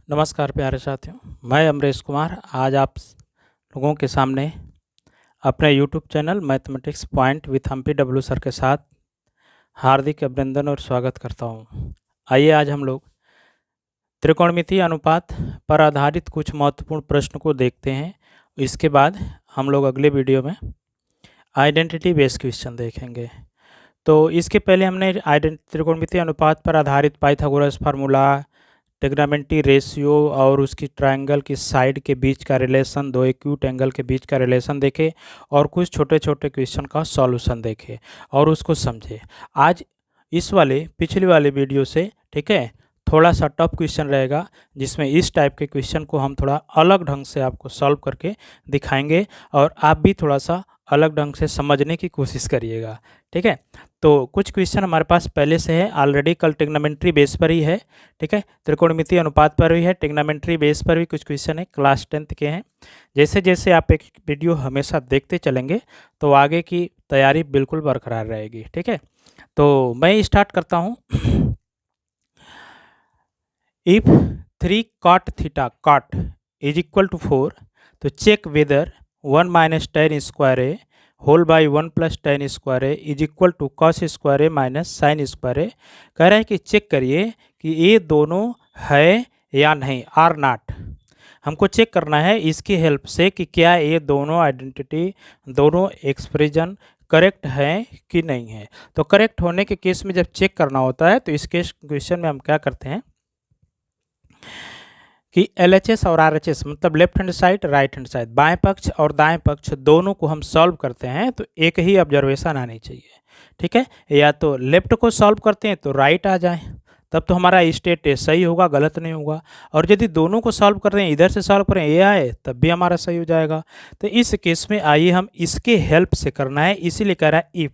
नमस्कार प्यारे साथियों, मैं अमरेश कुमार आज आप लोगों के सामने अपने YouTube channel mathematics point with Hampi W sir के साथ हार्दिक अभिनंदन और स्वागत करता हूं। आइए आज हम लोग त्रिकोणमितीय अनुपात पर आधारित कुछ महत्वपूर्ण प्रश्न को देखते हैं। इसके बाद हम लोग अगले वीडियो में आइडेंटिटी बेस्ड क्वेश्चन देखेंगे। तो इसके पहले हमने त्रिकोणमितीय अनुपात पर आधारित पाइथागोरस फार्मूला, ट्रिग्नोमेट्री रेशियो और उसकी ट्रायंगल की साइड के बीच का रिलेशन, दो एक्यूट एंगल के बीच का रिलेशन देखे और कुछ छोटे छोटे क्वेश्चन का सॉल्यूशन देखे और उसको समझे। आज इस वाले पिछले वाले वीडियो से ठीक है थोड़ा सा टफ क्वेश्चन रहेगा, जिसमें इस टाइप के क्वेश्चन को हम थोड़ा अलग ढंग से आपको सॉल्व करके दिखाएंगे और आप भी थोड़ा सा अलग ढंग से समझने की कोशिश करिएगा। ठीक है, तो कुछ क्वेश्चन हमारे पास पहले से है ऑलरेडी, कल ट्रिग्नोमेट्री बेस पर ही है। ठीक है, त्रिकोणमितीय अनुपात पर भी है, ट्रिग्नोमेट्री बेस पर भी कुछ क्वेश्चन है, क्लास 10th के हैं। जैसे जैसे आप एक वीडियो हमेशा देखते चलेंगे तो आगे की तैयारी बिल्कुल बरकरार रहेगी। ठीक है, तो मैं स्टार्ट करता हूँ। If 3 cot theta cot is equal to 4 तो check whether 1 minus tan square A whole by 1 plus tan square A is equal to cos square A minus sine square A. कह रहे हैं कि चेक करिए कि ये दोनों है या नहीं, आर नॉट। हमको चेक करना है इसकी हेल्प से कि क्या ये दोनों आइडेंटिटी, दोनों एक्सप्रेशन करेक्ट है कि नहीं है। तो करेक्ट होने के केस में जब चेक करना होता है तो इस केस क्वेश्चन में हम क्या करते हैं कि LHS और RHS मतलब left hand side right hand side, बाएं पक्ष और दाएं पक्ष दोनों को हम सॉल्व करते हैं तो एक ही ऑब्जर्वेशन आनी चाहिए। ठीक है, या तो लेफ्ट को सॉल्व करते हैं तो राइट आ जाए, तब तो हमारा स्टेट सही होगा, गलत नहीं होगा। और यदि दोनों को सॉल्व कर रहे हैं, इधर से सॉल्व करें ए आए तब भी हमारा सही हो जाएगा। तो इस केस में आइए हम इसके हेल्प से करना है, इसीलिए कह रहा है इफ,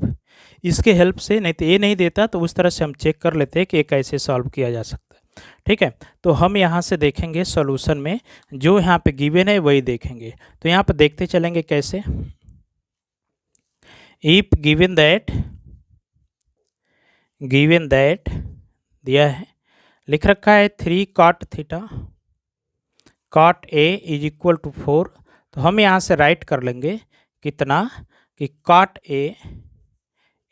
इसके हेल्प से, नहीं तो ये नहीं देता तो उस तरह से हम चेक कर लेते हैं कि ये कैसे सॉल्व किया जा सकता है। ठीक है, तो हम यहाँ से देखेंगे सॉल्यूशन में जो यहाँ पे गिवन है वही देखेंगे। तो यहाँ पे देखते चलेंगे कैसे। इफ गिवन दैट दिया है, लिख रखा है 3 cot theta cot A is equal to 4, तो हम यहाँ से राइट कर लेंगे कितना कि cot A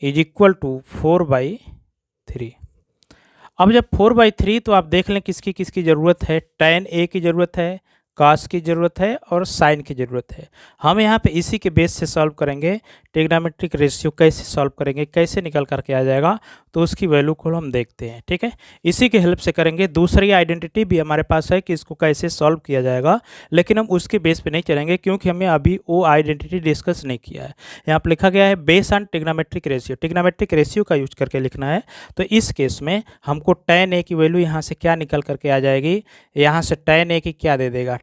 is equal to 4/3। अब जब 4/3 तो आप देख लें किसकी किसकी ज़रूरत है, tan ए की ज़रूरत है, cos की ज़रूरत है और sin की ज़रूरत है। हम यहाँ पे इसी के बेस से सॉल्व करेंगे। ट्रिग्नोमेट्रिक रेशियो कैसे सॉल्व करेंगे, कैसे निकल करके आ जाएगा, तो उसकी वैल्यू को हम देखते हैं। ठीक है, इसी के हेल्प से करेंगे। दूसरी आइडेंटिटी भी हमारे पास है कि इसको कैसे सॉल्व किया जाएगा, लेकिन हम उसके बेस पे नहीं चलेंगे क्योंकि हमें अभी वो आइडेंटिटी डिस्कस नहीं किया है। यहाँ पर लिखा गया है base on trigonometric ratio, trigonometric ratio का यूज करके लिखना है। तो इस केस में हमको tan ए की वैल्यू यहाँ से क्या निकल करके आ जाएगी, यहाँ से tan ए की क्या दे देगा,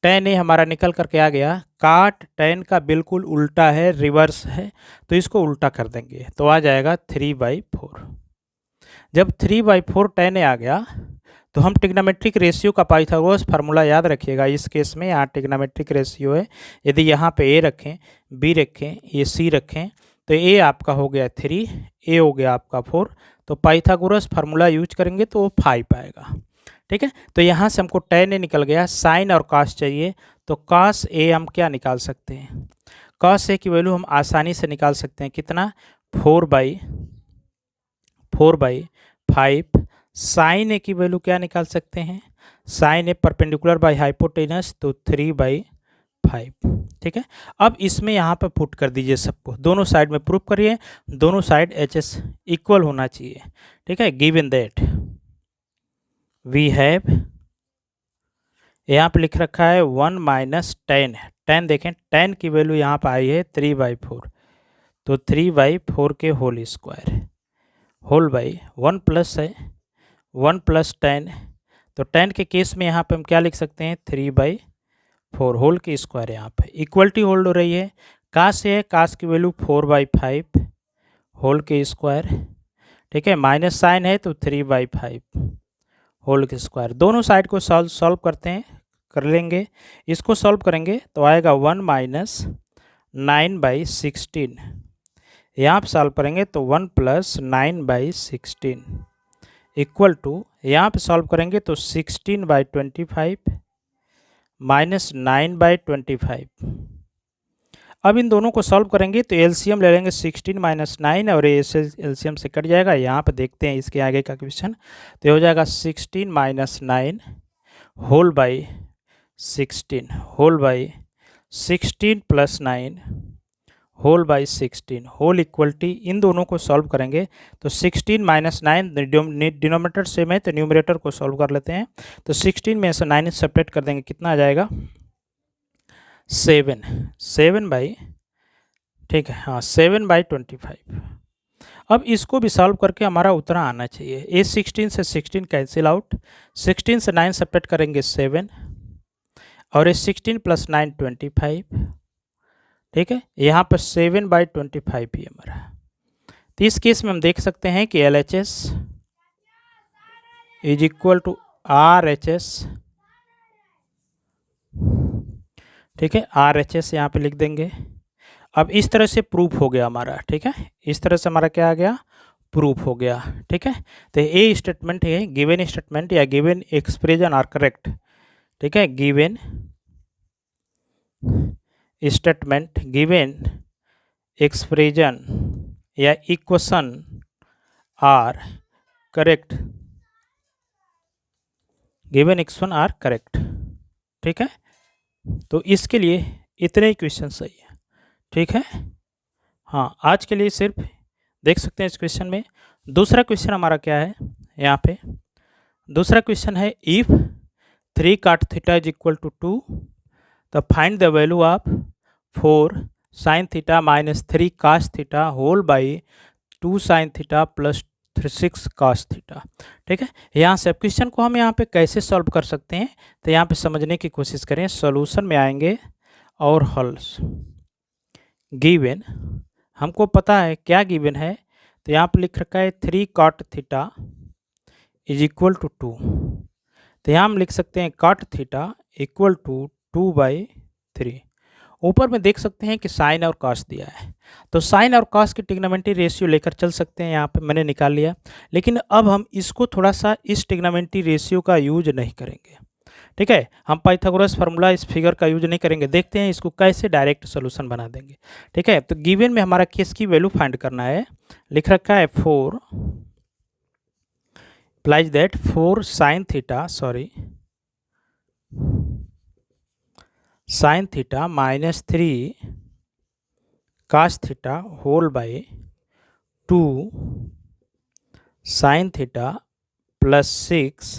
tan ए हमारा निकल करके आ गया। काट tan का बिल्कुल उल्टा है, रिवर्स है, तो इसको उल्टा कर देंगे तो आ जाएगा 3/4। जब 3/4 tan ए आ गया तो हम ट्रिग्नोमेट्रिक रेशियो का पाइथागोरस फार्मूला याद रखिएगा। इस केस में यहाँ ट्रिग्नोमेट्रिक रेशियो है, यदि यहाँ पे ए रखें, बी रखें, ये सी रखें तो ए आपका हो गया 3, ए हो गया आपका 4, तो पाइथागोरस फार्मूला यूज करेंगे तो वो 5 आएगा। ठीक है, तो यहाँ से हमको tan ए निकल गया, साइन और cos चाहिए तो cos ए हम क्या निकाल सकते हैं, cos ए की वैल्यू हम आसानी से निकाल सकते हैं कितना, 4/5। साइन ए की वैल्यू क्या निकाल सकते हैं, sine A perpendicular by hypotenuse तो 3/5। ठीक है, अब इसमें यहाँ पर पुट कर दीजिए सबको, दोनों साइड में प्रूफ करिए, दोनों साइड HS इक्वल होना चाहिए। ठीक है, गिवन दैट वी हैव, यहाँ पे लिख रखा है 1 माइनस tan देखें, tan की वैल्यू यहाँ पर आई है 3/4, तो 3/4 के whole square whole by 1 plus है 1 प्लस tan, तो tan के केस में यहाँ पे हम क्या लिख सकते हैं 3/4 होल की स्क्वायर, यहाँ पे इक्वलिटी होल्ड हो रही है। कास है, कास की वैल्यू 4/5 होल के स्क्वायर। ठीक है, माइनस साइन है तो 3/5 होल के स्क्वायर। दोनों साइड को सॉल्व करते हैं, कर लेंगे। इसको सॉल्व करेंगे तो आएगा 1 माइनस 9/16, यहाँ पर सॉल्व करेंगे तो 1 प्लस 9/16, इक्वल टू, यहाँ पे सॉल्व करेंगे तो 16/25 माइनस 9/25। अब इन दोनों को सॉल्व करेंगे तो एलसीएम ले लेंगे 16 माइनस 9 और ये से एलसीएम से कट जाएगा। यहाँ पे देखते हैं इसके आगे का क्वेश्चन, तो ये हो जाएगा 16 minus 9 whole by 16 whole by 16 plus 9 whole by 16 whole equality, इन दोनों को सॉल्व करेंगे तो 16 माइनस 9 डिनोमिनेटर सेम है तो न्यूमरेटर को सॉल्व कर लेते हैं। तो 16 में से 9 सेपरेट कर देंगे, कितना आ जाएगा 7 बाई, ठीक है हाँ 7/25। अब इसको भी सॉल्व करके हमारा उत्तर आना चाहिए। ये 16 से 16 कैंसिल आउट, 16 से 9 सेपरेट करेंगे 7 और ये 16 प्लस 9 25, ठीक है यहाँ पर 7/25 ही हमारा। तो इस केस में हम देख सकते हैं कि LHS is equal to RHS, ठीक है RHS यहाँ पे लिख देंगे। अब इस तरह से प्रूफ हो गया हमारा, ठीक है इस तरह से हमारा क्या आ गया, प्रूफ हो गया, ठीक है। तो ये स्टेटमेंट है, गिवन स्टेटमेंट या गिवन एक्सप्रेशन आर करेक्ट, ठीक है गिवन स्टेटमेंट, गिवन एक्सप्रेशन या equation are correct, given equation are correct, ठीक है। तो इसके लिए इतने ही क्वेश्चन सही है, ठीक है। हाँ आज के लिए सिर्फ देख सकते हैं इस क्वेश्चन में। दूसरा क्वेश्चन हमारा क्या है, यहाँ पे दूसरा क्वेश्चन है if 3 cot theta is equal to 2 तो find the value of 4 sin theta minus 3 cos theta whole by 2 sin theta plus 6 cos theta, ठीक है। यहाँ से क्वेश्चन को हम यहाँ पे कैसे सॉल्व कर सकते हैं, तो यहाँ पे समझने की कोशिश करें। सॉल्यूशन में आएंगे और हल्स गिवन, हमको पता है क्या गिवन है, तो यहाँ पर लिख रखा है 3 cot theta is equal to 2, तो यहाँ हम लिख सकते हैं cot थीटा इक्वल टू 2/3। ऊपर में देख सकते हैं कि साइन और कॉस दिया है, तो साइन और कॉस की ट्रिग्नोमेट्री रेशियो लेकर चल सकते हैं, यहाँ पे मैंने निकाल लिया। लेकिन अब हम इसको थोड़ा सा इस ट्रिग्नोमेट्री रेशियो का यूज नहीं करेंगे, ठीक है। हम पाइथागोरस फार्मूला इस फिगर का यूज नहीं करेंगे, देखते हैं इसको कैसे डायरेक्ट सोल्यूशन बना देंगे, ठीक है। तो गिवन में हमारा केस की वैल्यू फाइंड करना है, लिख रखा है 4 implies that 4 sin theta sin theta minus 3 cos theta whole by 2 sin theta plus 6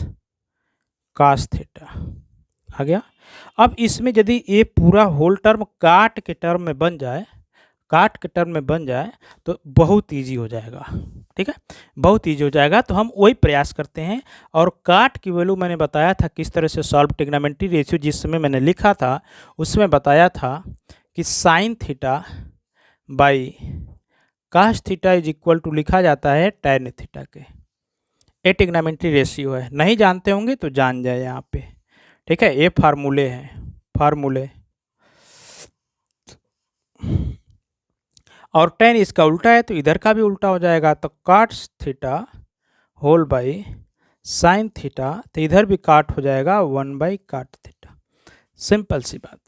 cos theta आ गया। अब इसमें यदि ये पूरा होल टर्म काट के टर्म में बन जाए, तो बहुत इजी हो जाएगा, ठीक है बहुत इजी हो जाएगा। तो हम वही प्रयास करते हैं, और काट की वैल्यू मैंने बताया था किस तरह से सॉल्व ट्रिग्नोमेट्री रेशियो, जिस समय मैंने लिखा था उसमें बताया था कि sine theta by cos theta is equal to लिखा जाता है टैन थीटा के। ये ट्रिग्नोमेट्री रेशियो है, नहीं जानते होंगे तो जान जाए यहाँ पे, ठीक है। ये फार्मूले हैं, फार्मूले, और tan इसका उल्टा है तो इधर का भी उल्टा हो जाएगा, तो cos theta whole by sine theta, तो इधर भी काट हो जाएगा 1/cot थीटा। सिंपल सी बात,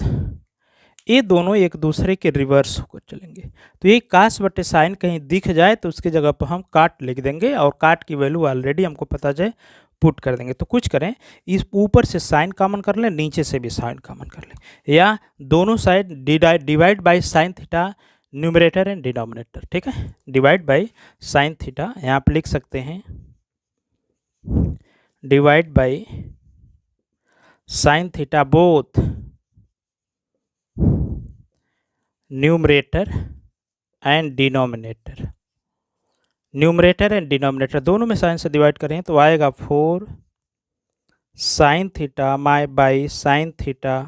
ये दोनों एक दूसरे के रिवर्स होकर चलेंगे। तो ये कास बटे साइन कहीं दिख जाए तो उसकी जगह पर हम काट लिख देंगे, और काट की वैल्यू ऑलरेडी हमको पता जाए पुट कर देंगे। तो कुछ करें, इस ऊपर से साइन कॉमन कर लें, नीचे से भी साइन कॉमन कर लें, या दोनों side divide by sine theta numerator and denominator, ठीक है डिवाइड बाई साइन थीटा, यहाँ पे लिख सकते हैं divide by sine theta both numerator and denominator, numerator and denominator दोनों में साइन से डिवाइड करें तो आएगा 4 sine theta by sine theta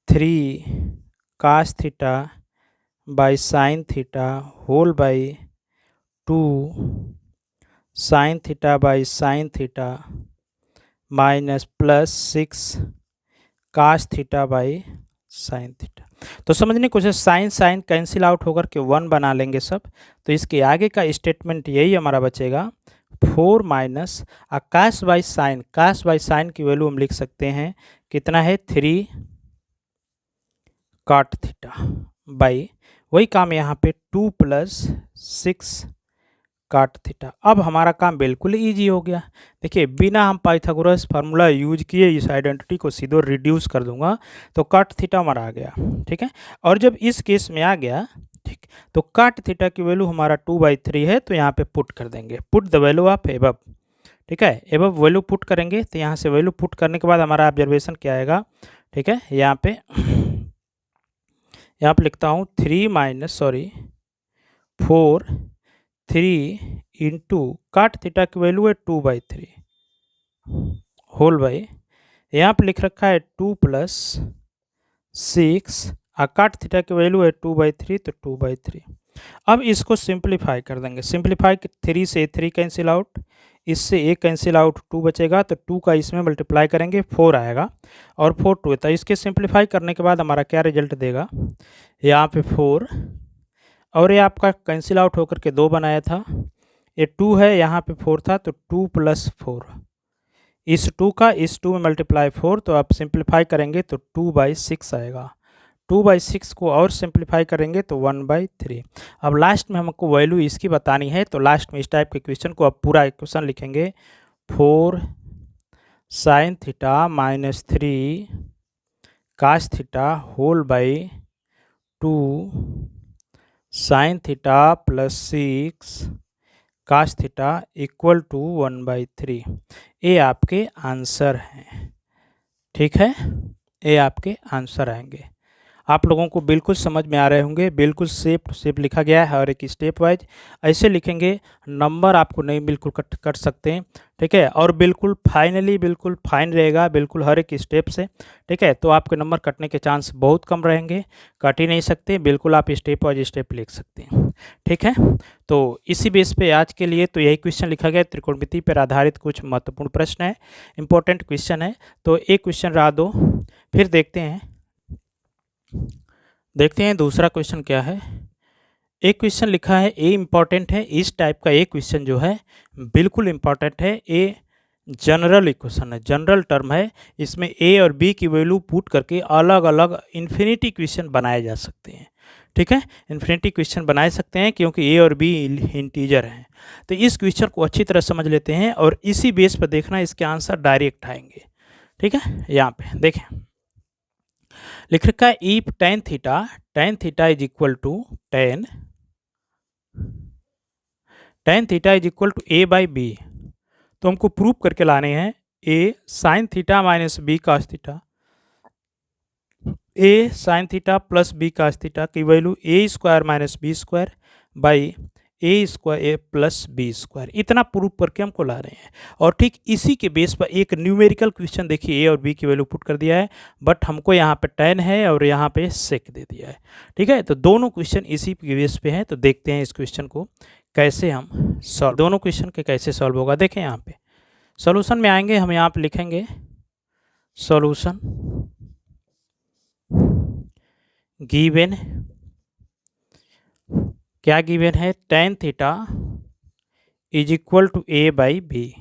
3 cos theta by sine theta whole by 2 sine theta by sine theta minus plus 6 cos theta by sine theta. तो समझने की कोशिश, साइन कैंसिल आउट होकर के 1 बना लेंगे सब, तो इसके आगे का स्टेटमेंट यही हमारा बचेगा 4 माइनस काश बाई साइन की वैल्यू हम लिख सकते हैं कितना है 3 कॉट थीटा बाई वही काम यहाँ पे 2 प्लस 6 कॉट थीटा। अब हमारा काम बिल्कुल इजी हो गया। देखिए बिना हम पाइथागोरस फार्मूला यूज किए इस आइडेंटिटी को सीधे रिड्यूस कर दूंगा तो कॉट थीटा हमारा आ गया। ठीक है, और जब इस केस में आ गया ठीक तो कॉट थीटा की वैल्यू हमारा 2/3 है तो यहाँ पे पुट कर देंगे, put the value of above. ठीक है, एबव वैल्यू पुट करेंगे तो यहाँ से वैल्यू पुट करने के बाद हमारा ऑब्जर्वेशन क्या आएगा। ठीक है, यहाँ पे लिखता हूँ 4 3 इंटू काट थीटा की वैल्यू है 2/3 होल बाई यहाँ पे लिख रखा है 2 प्लस 6 और काट थीटा की वैल्यू है 2/3 तो 2/3। अब इसको सिंप्लीफाई कर देंगे, सिंप्लीफाई 3 से 3 कैंसिल आउट, इससे 1 कैंसिल आउट 2 बचेगा तो 2 का इसमें मल्टीप्लाई करेंगे 4 आएगा और 4 2 तो इसके सिंप्लीफाई करने के बाद हमारा क्या रिजल्ट देगा, यहाँ पे 4 और ये आपका कैंसिल आउट होकर के 2 बनाया था, ये 2 है यहाँ पे 4 था तो 2 प्लस 4 इस 2 का इस 2 में मल्टीप्लाई 4 तो आप सिंप्लीफाई करेंगे तो 2/6 आएगा, 2/6 को और सिंप्लीफाई करेंगे तो 1/3। अब लास्ट में हमको वैल्यू इसकी बतानी है तो लास्ट में इस टाइप के क्वेश्चन को अब पूरा इक्वेशन लिखेंगे 4 sine theta minus 3 cos theta whole by 2 sine theta plus 6 cos theta equal to 1/3। ये आपके आंसर हैं। ठीक है, ये आपके आंसर आएंगे। आप लोगों को बिल्कुल समझ में आ रहे होंगे, बिल्कुल सेप टू सेप लिखा गया है और एक स्टेप वाइज ऐसे लिखेंगे नंबर आपको नहीं बिल्कुल कट सकते हैं। ठीक है, और बिल्कुल फाइनली बिल्कुल फाइन रहेगा बिल्कुल हर एक स्टेप से। ठीक है, तो आपके नंबर कटने के चांस बहुत कम रहेंगे, कट ही नहीं सकते, बिल्कुल आप स्टेप वाइज स्टेप लिख सकते हैं। ठीक है, तो इसी बेस पे आज के लिए तो यही क्वेश्चन लिखा गया, त्रिकोणमिति पर आधारित कुछ महत्वपूर्ण प्रश्न है, इंपॉर्टेंट क्वेश्चन है। तो एक क्वेश्चन रहा दो, फिर देखते हैं दूसरा क्वेश्चन क्या है। एक क्वेश्चन लिखा है ए इम्पॉर्टेंट है, इस टाइप का एक क्वेश्चन जो है बिल्कुल इम्पॉर्टेंट है। ए जनरल इक्वेशन है, जनरल टर्म है, इसमें ए और बी की वैल्यू पुट करके अलग अलग इन्फिनिटी क्वेश्चन बनाए जा सकते हैं। ठीक है, इन्फिनिटी क्वेश्चन बनाए सकते हैं क्योंकि ए और बी इंटीजर हैं। तो इस क्वेश्चन को अच्छी तरह समझ लेते हैं और इसी बेस पर देखना इसके आंसर डायरेक्ट आएंगे। ठीक है, यहाँ पे देखें लिख रखा है if tan theta is equal to tan theta is equal to a/b, तो हमको प्रूव करके लाने हैं a sine theta minus b cos theta, a sine theta plus b cos theta की value a² minus b² by a² plus b², इतना proof करके हमको ला रहे हैं। और ठीक इसी के बेस पर एक न्यूमेरिकल क्वेश्चन देखिए, ए और बी की वैल्यू पुट कर दिया है बट हमको यहाँ पे tan है और यहाँ पे sec दे दिया है। ठीक है, तो दोनों क्वेश्चन इसी के बेस पे हैं, तो देखते हैं इस क्वेश्चन को कैसे हम सॉल्व, दोनों क्वेश्चन के कैसे सॉल्व होगा। देखें यहाँ पे सोल्यूशन में आएंगे, हम यहाँ पे लिखेंगे सोल्यूशन गिवन, क्या गिवन है, tan theta is equal to a/b।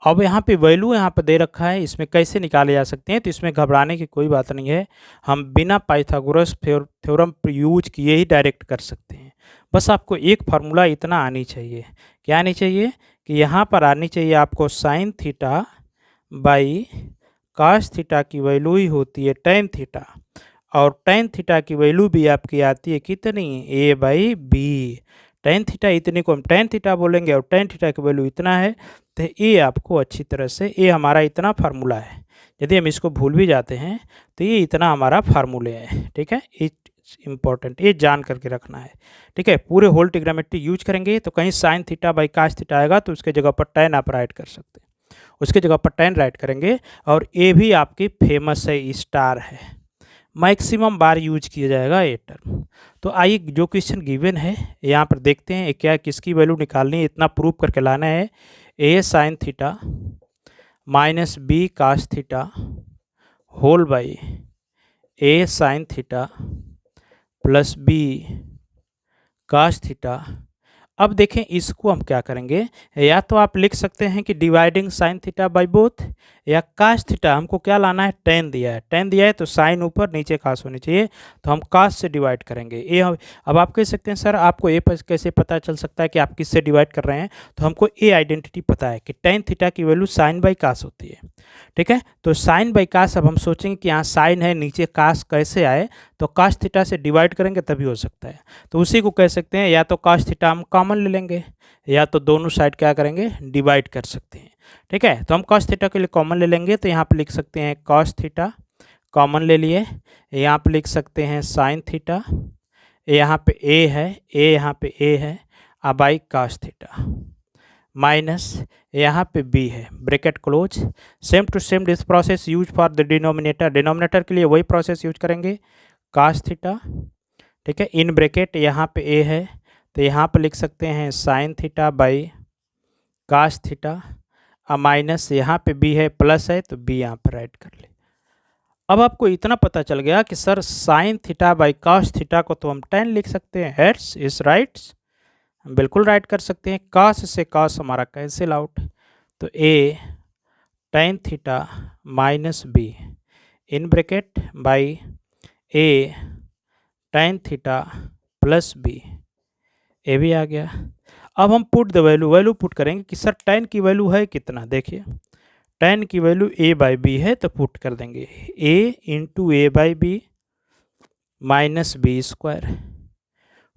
अब यहाँ पे वैल्यू यहाँ पे दे रखा है, इसमें कैसे निकाले जा सकते हैं, तो इसमें घबराने की कोई बात नहीं है, हम बिना पाइथागोरस थ्योरम यूज किए ही डायरेक्ट कर सकते हैं। बस आपको एक फार्मूला इतना आनी चाहिए, क्या आनी चाहिए कि यहाँ पर आनी चाहिए आपको sine theta by cos theta की वैल्यू ही होती है tan थीटा, और tan थीटा की वैल्यू भी आपकी आती है कितनी, a/b। tan थीटा इतने को हम tan थीटा बोलेंगे और tan थीटा की वैल्यू इतना है, तो ये आपको अच्छी तरह से, ये हमारा इतना फार्मूला है, यदि हम इसको भूल भी जाते हैं तो ये इतना हमारा फार्मूले है। ठीक है, इट्स इम्पॉर्टेंट, ये जान करके रखना है। ठीक है, पूरे होल ट्रिग्नोमेट्री यूज करेंगे तो कहीं sine theta by cos theta आएगा तो उसके जगह पर tan आप राइट कर सकते हैं, उसके जगह पर tan राइट करेंगे। और ये भी आपकी फेमस है, स्टार है, मैक्सिमम बार यूज किया जाएगा ये टर्म। तो आइए जो क्वेश्चन गिवन है यहाँ पर देखते हैं क्या किसकी वैल्यू निकालनी है, इतना प्रूव करके लाना है। a sine theta minus b cos theta whole by a sine theta plus b cos theta, अब देखें इसको हम क्या करेंगे, या तो आप लिख सकते हैं कि dividing sign theta by both, या कास थीटा, हमको क्या लाना है, टेन दिया है, टेन दिया है तो साइन ऊपर नीचे कास होनी चाहिए, तो हम कास से डिवाइड करेंगे। ये अब आप कह सकते हैं सर आपको ये कैसे पता चल सकता है कि आप किससे डिवाइड कर रहे हैं, तो हमको ये आइडेंटिटी पता है कि टेन थीटा की वैल्यू साइन बाई कास होती है। ठीक है, तो साइन बाई कास, अब हम सोचेंगे कि यहाँ साइन है, नीचे कास कैसे आए, तो कास थीटा से डिवाइड करेंगे तभी हो सकता है। तो उसी को कह सकते हैं, या तो कास थीटा हम कॉमन ले लेंगे, या तो दोनों साइड क्या करेंगे, डिवाइड कर सकते हैं। ठीक है, तो हम कास थीटा के लिए कॉमन ले लेंगे, तो यहाँ पे लिख सकते हैं कास थीटा, कॉमन ले लिए, यहाँ पे लिख सकते हैं साइन थीटा, यहाँ पे ए है, ए यहाँ पे ए है, अब आई कास थीटा, माइनस यहाँ पे बी है, bracket close. Same to same this process use for the denominator, denominator के लिए वही प्रोसेस यूज करेंगे, कास थीटा। ठीक है, इन ब्रैकेट यहाँ पे ए है, तो यहाँ पे लिख सकते हैं sine theta by cos theta, minus यहाँ पे बी है, प्लस है तो बी यहाँ पर राइट कर ले। अब आपको इतना पता चल गया कि sir sine theta by cos theta को तो हम टेन लिख सकते हैं, हेड्स इज राइट्स, बिल्कुल राइट कर सकते हैं। कास से कास हमारा कैंसिल आउट, तो A tan theta minus B in bracket by A tan theta plus B, A भी आ गया। अब हम पुट द वैल्यू पुट करेंगे कि सर टेन की वैल्यू है कितना, देखिए टेन की वैल्यू ए बाई बी है, तो पुट कर देंगे A into A by B minus B square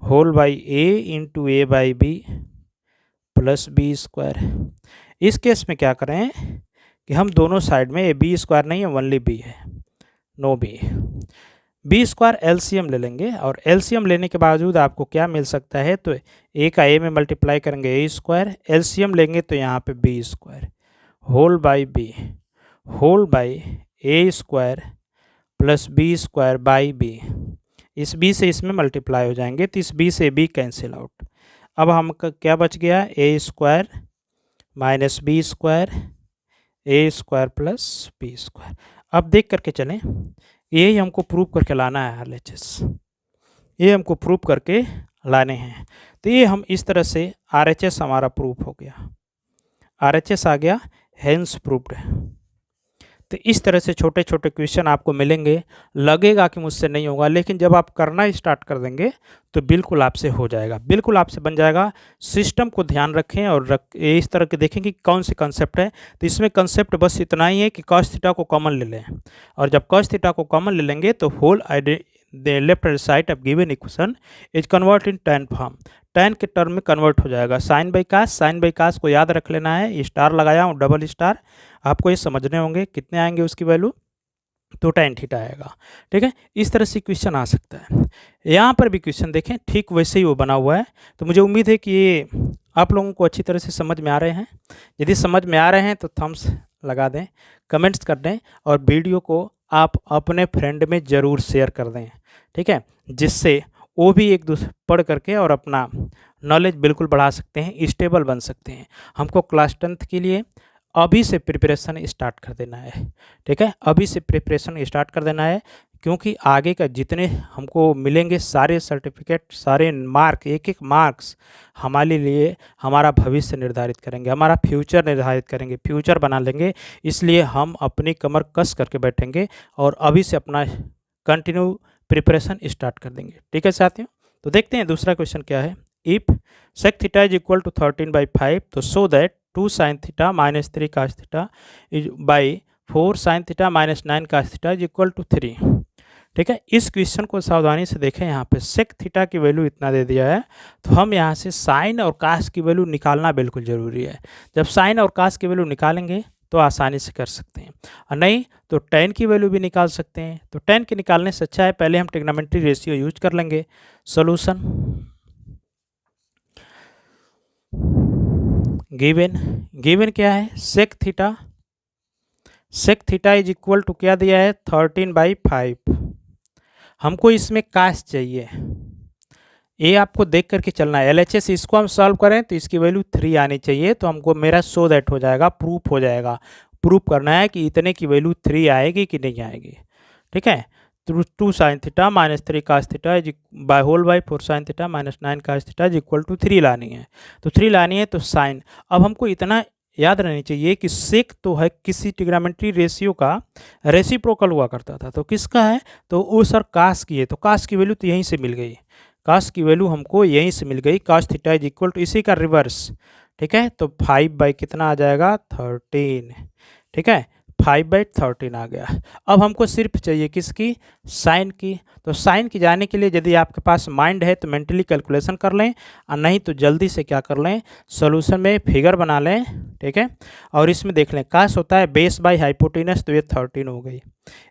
whole by A into A by B plus B square. इस केस में क्या करें कि हम दोनों साइड में, ए बी स्क्वायर नहीं है, ओनली बी है, no B, B square LCM ले लेंगे, और एलसीएम लेने के बावजूद आपको क्या मिल सकता है, तो ए का ए में मल्टीप्लाई करेंगे ए स्क्वायर, एलसीएम लेंगे तो यहाँ पे B square whole by B whole by A square plus B square by B, इस बी से इसमें मल्टीप्लाई हो जाएंगे, तो इस बी से बी कैंसिल आउट। अब हम क्या बच गया, ए स्क्वायर माइनस बी स्क्वायर, ए स्क्वायर प्लस बी स्क्वायर। अब देख करके चलें, यही हमको प्रूव करके लाना है RHS, ये हमको प्रूव करके लाने हैं। तो ये हम इस तरह से RHS हमारा प्रूफ हो गया, RHS आ गया, हेंस प्रूव्ड। तो इस तरह से छोटे छोटे क्वेश्चन आपको मिलेंगे, लगेगा कि मुझसे नहीं होगा, लेकिन जब आप करना स्टार्ट कर देंगे तो बिल्कुल आपसे हो जाएगा, बिल्कुल आपसे बन जाएगा। सिस्टम को ध्यान रखें और इस तरह के देखें कि कौन से कंसेप्ट है। तो इसमें कंसेप्ट बस इतना ही है कि cos थीटा को कॉमन ले लें, और जब cos थीटा को कॉमन ले लेंगे तो whole the left hand side of given equation is convert in tan form, tan के टर्म में कन्वर्ट हो जाएगा। Sine by cos, sine by cos को याद रख लेना है, स्टार लगाया हूँ, डबल स्टार, आपको ये समझने होंगे कितने आएंगे उसकी वैल्यू, तो tan थीटा आएगा। ठीक है, इस तरह से क्वेश्चन आ सकता है। यहाँ पर भी क्वेश्चन देखें, ठीक वैसे ही वो बना हुआ है। तो मुझे उम्मीद है कि ये आप लोगों को अच्छी तरह से समझ में आ रहे हैं। यदि समझ में आ रहे हैं तो थम्स लगा दें, कमेंट्स कर दें, और वीडियो को आप अपने फ्रेंड में ज़रूर शेयर कर दें। ठीक है, जिससे वो भी एक दूसरे पढ़ करके और अपना नॉलेज बिल्कुल बढ़ा सकते हैं, स्टेबल बन सकते हैं। हमको क्लास 10th के लिए अभी से प्रिपरेशन स्टार्ट कर देना है। ठीक है, अभी से प्रिपरेशन स्टार्ट कर देना है, क्योंकि आगे का जितने हमको मिलेंगे सारे सर्टिफिकेट, सारे मार्क, एक एक मार्क्स हमारे लिए हमारा भविष्य निर्धारित करेंगे, हमारा फ्यूचर निर्धारित करेंगे, फ्यूचर बना लेंगे। इसलिए हम अपनी कमर कस करके बैठेंगे और अभी से अपना कंटिन्यू प्रिपरेशन स्टार्ट कर देंगे। ठीक है साथियों, तो देखते हैं दूसरा क्वेश्चन क्या है। If sec theta is equal to 13/5, तो so that 2 sin theta minus 3 cos theta is by 4 sin theta minus 9 cos theta is equal to 3। ठीक है, इस क्वेश्चन को सावधानी से देखें। यहाँ पे सेक थीटा की वैल्यू इतना दे दिया है, तो हम यहाँ से साइन और कास की वैल्यू निकालना बिल्कुल ज़रूरी है। जब साइन और कास की वैल्यू निकालेंगे तो आसानी से कर सकते हैं, और नहीं तो tan की वैल्यू भी निकाल सकते हैं। तो tan के निकालने से अच्छा है पहले हम ट्रिग्नोमेट्री रेशियो यूज कर लेंगे। सॉल्यूशन गिवन क्या है, sec theta is equal to क्या दिया है, 13/5। हमको इसमें कास चाहिए, ये आपको देख करके चलना है। LHS इसको हम सॉल्व करें तो इसकी वैल्यू 3 आनी चाहिए, तो हमको मेरा सो दैट हो जाएगा, प्रूफ हो जाएगा। प्रूफ करना है कि इतने की वैल्यू 3 आएगी कि नहीं आएगी। ठीक है, two sine theta minus 3 cos theta is by whole by 4 sine theta minus 9 cos theta is equal to 3 लानी है। तो 3 लानी है तो साइन, अब हमको इतना याद रहनी चाहिए कि सेक तो है किसी ट्रिग्नोमेट्री रेशियो का रेसिप्रोकल हुआ करता था, तो किसका है, तो वो सर कास की है, तो कास की वैल्यू तो यहीं से मिल गई, कास की वैल्यू हमको यहीं से मिल गई, cos theta is equal to इसी का रिवर्स, ठीक है। तो 5 बाई कितना आ जाएगा 13, ठीक है, 5/13 आ गया। अब हमको सिर्फ चाहिए किसकी, साइन की। तो साइन की जाने के लिए यदि आपके पास माइंड है तो मेंटली कैलकुलेशन कर लें, और नहीं तो जल्दी से क्या कर लें, सॉल्यूशन में फिगर बना लें, ठीक है। और इसमें देख लें काश होता है बेस बाई हाइपोटेनस, तो ये 13 हो गई,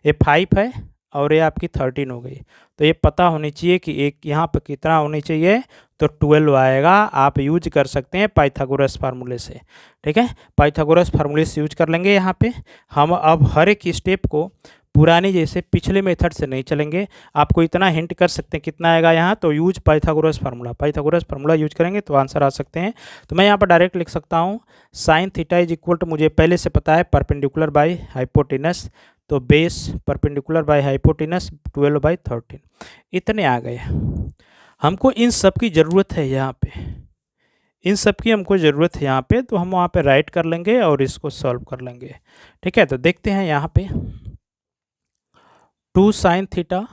ये 5 है और ये आपकी 13 हो गई। तो ये पता होनी चाहिए कि एक यहाँ पर कितना होनी चाहिए, तो 12 आएगा। आप यूज कर सकते हैं पाइथागोरस फार्मूले से, ठीक है, पाइथागोरस फार्मूले से यूज कर लेंगे। यहाँ पे हम अब हर एक स्टेप को पुराने जैसे पिछले मेथड से नहीं चलेंगे, आपको इतना हिंट कर सकते हैं कितना आएगा यहाँ, तो use Pythagoras formula, Pythagoras formula use करेंगे तो आंसर आ सकते हैं। तो मैं यहाँ पर डायरेक्ट लिख सकता हूँ sine theta is equal to, मुझे पहले से पता है परपेंडिकुलर बाई हाइपोटेनस, तो बेस परपेंडिकुलर बाई हाइपोटेनस 12/13, इतने आ गए। हमको इन सब की ज़रूरत है यहाँ पे, इन सब की हमको ज़रूरत है यहाँ पे, तो हम वहाँ पे राइट कर लेंगे और इसको सॉल्व कर लेंगे, ठीक है। तो देखते हैं यहाँ पे 2 sine theta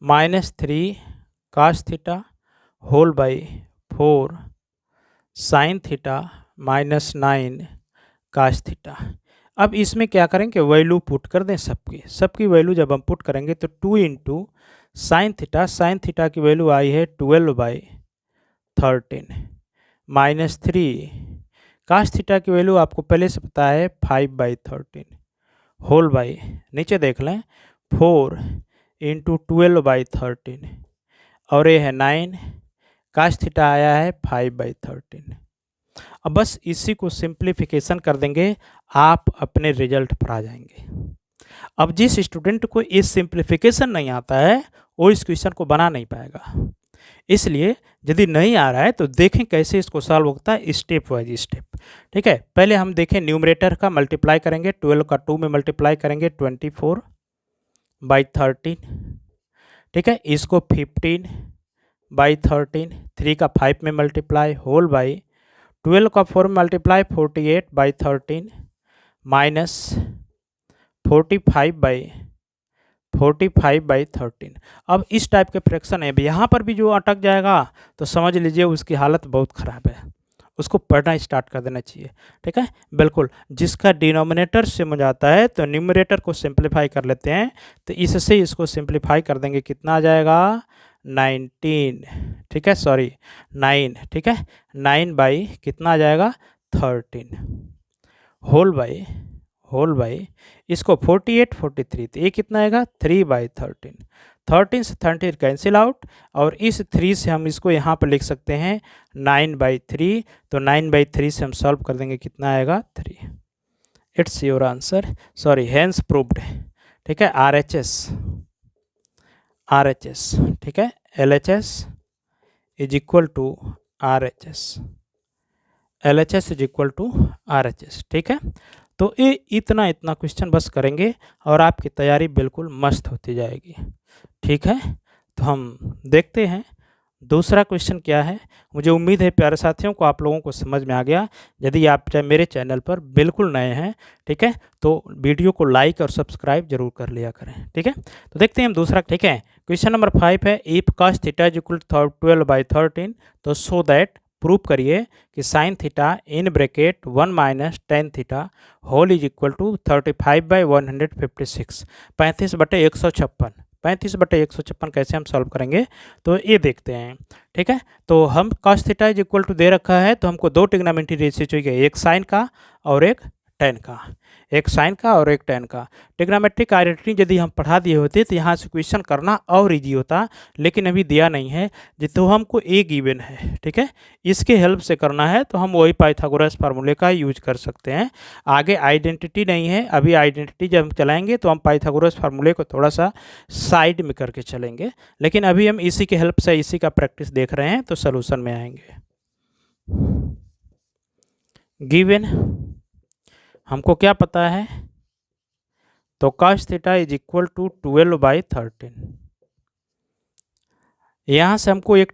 minus 3 cos theta whole by 4 sine theta minus 9 cos theta. अब इसमें क्या करेंगे, वैल्यू पुट कर दें सबकी, सबकी वैल्यू जब हम पुट करेंगे तो 2 इंटू साइन थीटा की वैल्यू आई है 12/13 माइनस 3 कास थीटा की वैल्यू आपको पहले से पता है 5/13 होल बाई, नीचे देख लें 4 इंटू 12/13 और ये है 9, कास थीटा आया है 5/13। अब बस इसी को सिंप्लीफिकेशन कर देंगे, आप अपने रिजल्ट पर आ जाएंगे। अब जिस स्टूडेंट को इस सिंप्लीफिकेशन नहीं आता है वो इस क्वेश्चन को बना नहीं पाएगा, इसलिए यदि नहीं आ रहा है तो देखें कैसे इसको सॉल्व होता है, स्टेप वाइज स्टेप, ठीक है। पहले हम देखें न्यूमरेटर का मल्टीप्लाई करेंगे, 12 का 2 में मल्टीप्लाई करेंगे 24/13, ठीक है। इसको 15/13, 3 का 5 में मल्टीप्लाई होल बाई 12 का 4 में मल्टीप्लाई 48/13 माइनस 45/13। अब इस टाइप के फ्रैक्शन है, यहाँ पर भी जो अटक जाएगा तो समझ लीजिए उसकी हालत बहुत ख़राब है, उसको पढ़ना स्टार्ट कर देना चाहिए, ठीक है। बिल्कुल, जिसका डिनोमिनेटर समझ आता है तो न्यूमरेटर को सिंप्लीफाई कर लेते हैं, तो इससे इसको सिंप्लीफाई कर देंगे, कितना आ जाएगा 19, ठीक है, सॉरी 9, ठीक है, 9 बाई कितना आ जाएगा 13 होल बाई इसको 48 43, तो ये कितना आएगा 3/13, 13 से 13 कैंसिल आउट, और इस 3 से हम इसको यहाँ पर लिख सकते हैं 9/3, तो 9/3 से हम सॉल्व कर देंगे, कितना आएगा 3। It's your answer, sorry hence proved, ठीक है। RHS, ठीक है, LHS is equal to RHS, LHS is equal to RHS, ठीक है। तो ये इतना क्वेश्चन बस करेंगे और आपकी तैयारी बिल्कुल मस्त होती जाएगी, ठीक है। तो हम देखते हैं दूसरा क्वेश्चन क्या है। मुझे उम्मीद है प्यारे साथियों को आप लोगों को समझ में आ गया। यदि आप मेरे चैनल पर बिल्कुल नए हैं, ठीक है, तो वीडियो को लाइक और सब्सक्राइब जरूर कर लिया करें, ठीक है। तो देखते हैं हम दूसरा, ठीक है। क्वेश्चन नंबर 5 है, if cos theta is equal to 12/13, तो सो दैट प्रूव करिए कि sine theta in bracket 1 minus tan theta whole is equal to 35/156, 35/156, 35/156 कैसे हम सॉल्व करेंगे, तो ये देखते हैं, ठीक है। तो हम cos theta is equal to दे रखा है, तो हमको दो ट्रिग्नोमेट्री रेशियो चाहिए, एक साइन का और एक टेन का, एक साइन का और एक टेन का। ट्रिग्नोमेट्रिक आइडेंटिटी यदि हम पढ़ा दिए होते तो यहाँ से क्वेश्चन करना और इजी होता, लेकिन अभी दिया नहीं है, तो हमको ए गिवन है, ठीक है, इसके हेल्प से करना है, तो हम वही पाइथागोरस फार्मूले का यूज कर सकते हैं। आगे आइडेंटिटी नहीं है, अभी आइडेंटिटी जब हम चलाएंगे तो हम पाइथागोरस फार्मूले को थोड़ा सा साइड में करके चलेंगे, लेकिन अभी हम इसी के हेल्प से इसी का प्रैक्टिस देख रहे हैं, तो सोल्यूशन में आएंगे। गिवन हमको क्या पता है, तो cos theta is equal to 12/13। यहाँ से हमको एक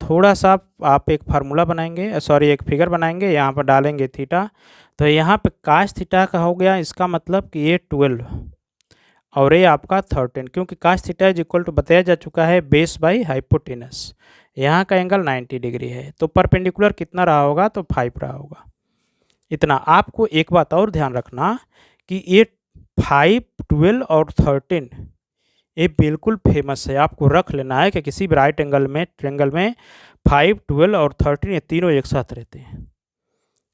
थोड़ा सा आप एक फार्मूला बनाएंगे, सॉरी एक फिगर बनाएंगे, यहाँ पर डालेंगे थीटा, तो यहाँ पे cos थीटा का हो गया, इसका मतलब कि ये 12 और ये आपका 13, क्योंकि cos theta is equal to बताया जा चुका है बेस बाई हाइपोटेनस। यहाँ का एंगल 90 डिग्री है, तो परपेंडिकुलर कितना रहा होगा, तो 5 रहा होगा। इतना। आपको एक बात और ध्यान रखना कि ये 5, 12 और 13 ये बिल्कुल फेमस है, आपको रख लेना है कि किसी भी राइट एंगल में ट्रायंगल में 5, 12 और 13 ये तीनों एक साथ रहते हैं,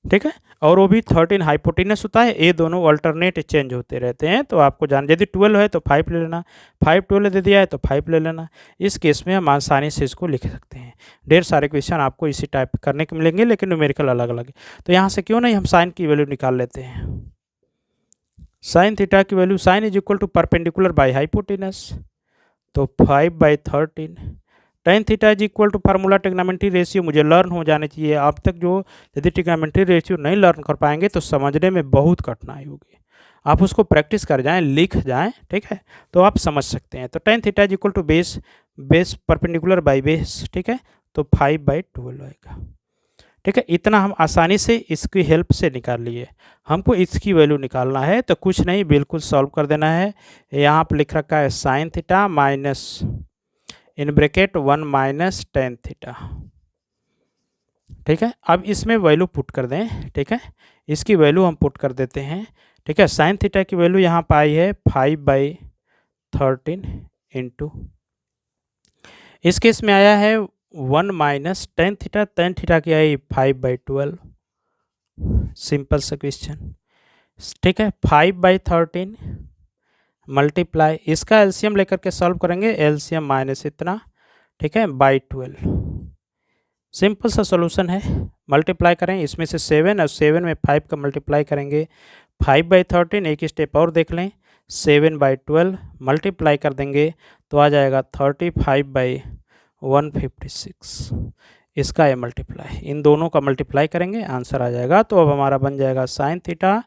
ठीक है। और वो भी 13 हाइपोटेनस होता है, ये दोनों अल्टरनेट चेंज होते रहते हैं। तो आपको जान, यदि 12 है तो 5 ले लेना, 5 12 दे दिया है तो 5 ले लेना। इस केस में हम आसानी से इसको लिख सकते हैं। ढेर सारे क्वेश्चन आपको इसी टाइप करने को मिलेंगे, लेकिन न्यूमेरिकल अलग अलग है। तो यहाँ से क्यों नहीं हम साइन की वैल्यू निकाल लेते हैं। साइन थीटा की value, sine is equal to perpendicular by hypotenuse, तो 5/13। Tan theta is equal to formula trigonometry ratio मुझे लर्न हो जाने चाहिए। अब तक जो यदि ट्रिग्नोमेट्री रेशियो नहीं लर्न कर पाएंगे तो समझने में बहुत कठिनाई होगी। आप उसको प्रैक्टिस कर जाएं, लिख जाएं, ठीक है, तो आप समझ सकते हैं। तो tan theta is equal to base perpendicular by base, ठीक है, तो 5/12 आएगा, ठीक है। इतना हम आसानी से इसकी हेल्प से निकाल लिए। हमको इसकी वैल्यू निकालना है, तो कुछ नहीं, बिल्कुल सॉल्व कर देना है। यहाँ पर लिख रखा है साइन थीटा माइनस इन ब्रैकेट 1 माइनस टेन थीटा, ठीक है। अब इसमें वैल्यू पुट कर दें, ठीक है, इसकी वैल्यू हम पुट कर देते हैं, ठीक है। साइन थीटा की वैल्यू यहाँ पर आई है 5/13 इंटू, इस केस में आया है 1 माइनस टेन थीटा की आई 5/12, सिंपल सा क्वेश्चन, ठीक है। 5/13 मल्टीप्लाई, इसका एलसीएम लेकर के सॉल्व करेंगे, एलसीएम माइनस इतना, ठीक है, बाई 12। सिंपल सा सॉल्यूशन है। मल्टीप्लाई करें, इसमें से 7 और 7 में 5 का मल्टीप्लाई करेंगे, 5/13। एक स्टेप और देख लें, 7/12 मल्टीप्लाई कर देंगे तो आ जाएगा 35/156। इसका ये मल्टीप्लाई, इन दोनों का मल्टीप्लाई करेंगे, आंसर आ जाएगा। तो अब हमारा बन जाएगा sign theta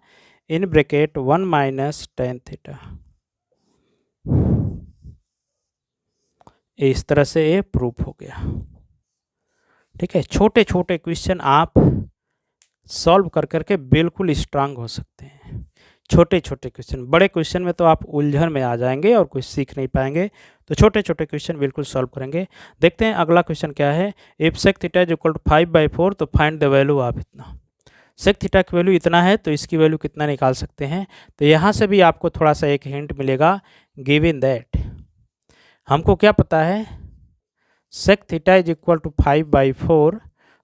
in bracket 1 minus tan theta. इस तरह से ये प्रूफ हो गया, ठीक है। छोटे छोटे क्वेश्चन आप सॉल्व कर करके बिल्कुल स्ट्रांग हो सकते हैं। छोटे छोटे क्वेश्चन, बड़े क्वेश्चन में तो आप उलझन में आ जाएंगे और कुछ सीख नहीं पाएंगे। तो छोटे छोटे क्वेश्चन बिल्कुल सॉल्व करेंगे। देखते हैं अगला क्वेश्चन क्या है। If sec theta is equal to 5/4 तो फाइंड द वैल्यू ऑफ इतना। सेक थीटा की वैल्यू इतना है तो इसकी वैल्यू कितना निकाल सकते हैं। तो यहाँ से भी आपको थोड़ा सा एक हिंट मिलेगा। गिवन दैट हमको क्या पता है, sec theta is equal to 5/4,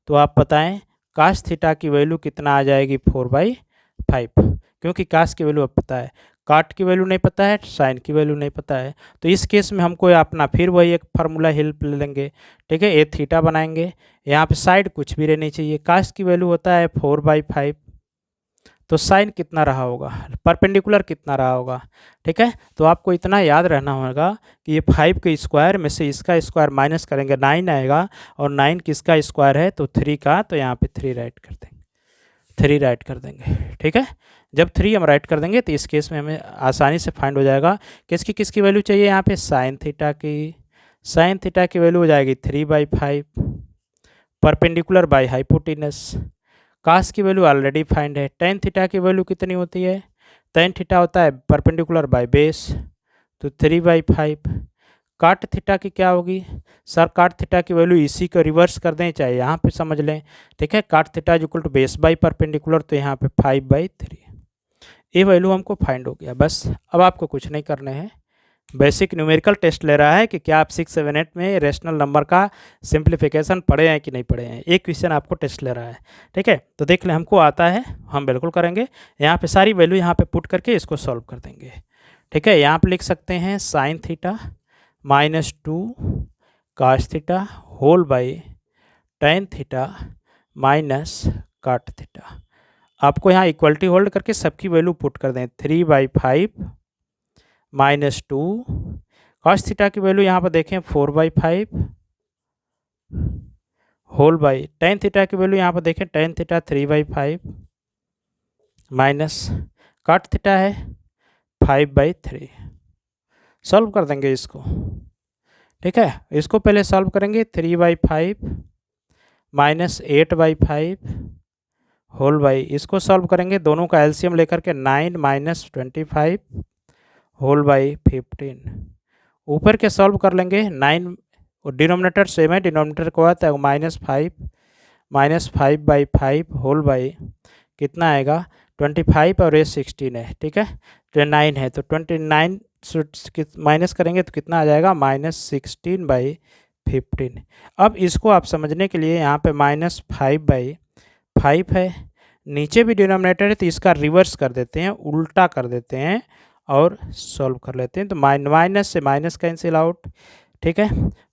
तो आप बताएं काश थीटा की वैल्यू कितना आ जाएगी 4/5, क्योंकि काश की वैल्यू अब पता है, काट की वैल्यू नहीं पता है, साइन की वैल्यू नहीं पता है। तो इस केस में हमको अपना फिर वही एक फार्मूला हेल्प ले लेंगे, ठीक है। ए थीटा बनाएंगे, यहाँ पे साइड कुछ भी रहनी चाहिए। काश की वैल्यू होता है 4/5, तो साइन कितना रहा होगा, परपेंडिकुलर कितना रहा होगा, ठीक है। तो आपको इतना याद रहना होगा कि ये 5 के स्क्वायर में से इसका स्क्वायर माइनस करेंगे 9 आएगा, और 9 किसका स्क्वायर है, तो 3 का, तो यहाँ पे 3 राइट कर देंगे, 3 राइट कर देंगे, ठीक है। जब 3 हम राइट कर देंगे तो इस केस में हमें आसानी से फाइंड हो जाएगा किसकी वैल्यू चाहिए। यहाँ पे साइन थीटा की वैल्यू हो जाएगी 3/5 परपेंडिकुलर बाई हाइपोटेनस। कास की वैल्यू ऑलरेडी फाइंड है। टेन थीटा की वैल्यू कितनी होती है, टेन थीटा होता है परपेंडिकुलर बाई बेस, तो 3/5। काट थीटा की क्या होगी, सर काट थीटा की वैल्यू इसी को रिवर्स कर दें, चाहे यहाँ पे समझ लें, ठीक है। Cot theta is equal to base by perpendicular, तो यहाँ पे 5/3। ये वैल्यू हमको फाइंड हो गया। बस अब आपको कुछ नहीं करने हैं, बेसिक न्यूमेरिकल टेस्ट ले रहा है कि क्या आप 6, 7, 8 में रेशनल नंबर का सिंप्लीफिकेशन पढ़े हैं कि नहीं पढ़े हैं। एक क्वेश्चन आपको टेस्ट ले रहा है, ठीक है। तो देख लें, हमको आता है, हम बिल्कुल करेंगे। यहाँ पे सारी वैल्यू यहाँ पे पुट करके इसको सॉल्व कर देंगे, ठीक है। यहाँ पे लिख सकते हैं sine theta -2 cos theta whole by tan theta minus cot theta. आपको यहाँ इक्वलिटी होल्ड करके सबकी वैल्यू पुट कर दें, 3/5 -2 कॉस थीटा की वैल्यू यहाँ पर देखें 4/5 होल बाई टेन थीटा की वैल्यू यहाँ पर देखें tan theta 3/5 minus cot theta है 5/3। सॉल्व कर देंगे इसको, ठीक है। इसको पहले सॉल्व करेंगे, 3/5 माइनस 8/5 होल बाई, इसको सॉल्व करेंगे दोनों का एलसीएम लेकर के 9 माइनस 25 होल बाई 15। ऊपर के सॉल्व कर लेंगे, 9 डिनोमिनेटर सेम है, डिनोमिनेटर को आता है माइनस 5/5 होल बाई कितना आएगा 25 और ये 16 है, ठीक है, 9 है तो 29 माइनस करेंगे तो कितना आ जाएगा -16/15। अब इसको आप समझने के लिए यहाँ पे -5/5 है, नीचे भी डिनोमिनेटर है तो इसका रिवर्स कर देते हैं, उल्टा कर देते हैं और सॉल्व कर लेते हैं। तो माइनस से माइनस कैंसिल आउट, ठीक है।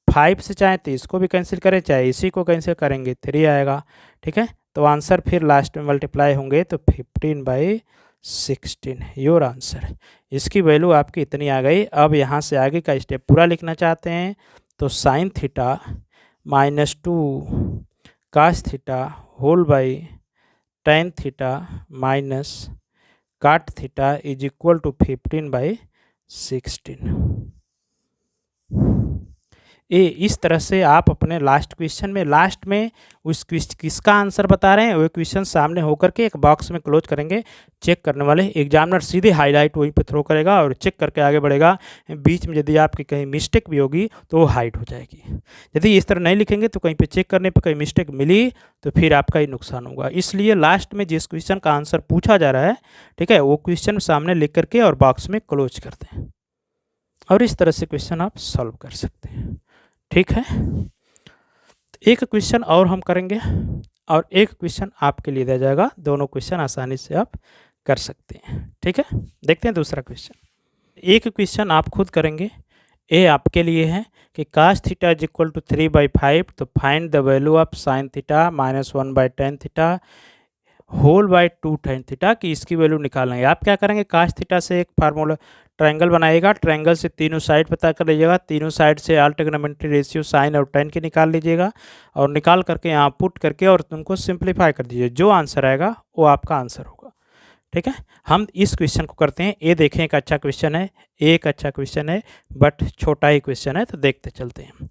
5 से चाहे तो इसको भी कैंसिल करें, चाहे इसी को कैंसिल करेंगे 3 आएगा, ठीक है। तो आंसर फिर लास्ट में मल्टीप्लाई होंगे तो 15/16 योर आंसर। इसकी वैल्यू आपकी इतनी आ गई। अब यहाँ से आगे का स्टेप पूरा लिखना चाहते हैं तो sine theta -2 cos theta whole by tan theta minus cot theta is equal to 15/16। ये इस तरह से आप अपने लास्ट में उस किसका आंसर बता रहे हैं वो क्वेश्चन सामने होकर के एक बॉक्स में क्लोज करेंगे। चेक करने वाले एग्जामिनर सीधे हाईलाइट वहीं पे थ्रो करेगा और चेक करके आगे बढ़ेगा। बीच में यदि आपकी कहीं मिस्टेक भी होगी तो वो हाइड हो जाएगी। यदि इस तरह नहीं लिखेंगे तो कहीं पे चेक करने पे कहीं मिस्टेक मिली तो फिर आपका ही नुकसान होगा। इसलिए लास्ट में जिस क्वेश्चन का आंसर पूछा जा रहा है, ठीक है, वो क्वेश्चन सामने लिख करके और बॉक्स में क्लोज करते हैं और इस तरह से क्वेश्चन आप सॉल्व कर सकते हैं, ठीक है। एक क्वेश्चन और हम करेंगे और एक क्वेश्चन आपके लिए दिया जाएगा, दोनों क्वेश्चन आसानी से आप कर सकते हैं, ठीक है। देखते हैं दूसरा क्वेश्चन। एक क्वेश्चन आप खुद करेंगे, ये आपके लिए है कि cos theta is equal to 3/5 तो find the value of sine theta -1/tan theta whole by 2 tan theta की इसकी वैल्यू निकालना है। आप क्या करेंगे, कास थीटा से एक फार्मूला ट्रायंगल बनाइएगा, ट्रायंगल से तीनों साइड पता कर लीजिएगा, तीनों साइड से ऑल ट्रिग्नोमेट्री रेशियो साइन और tan के निकाल लीजिएगा और निकाल करके यहाँ पुट करके और तुमको सिंप्लीफाई कर दीजिए। जो आंसर आएगा वो आपका आंसर होगा, ठीक है। हम इस क्वेश्चन को करते हैं। ये देखें एक अच्छा क्वेश्चन है, एक अच्छा क्वेश्चन है बट छोटा ही क्वेश्चन है, तो देखते चलते हैं।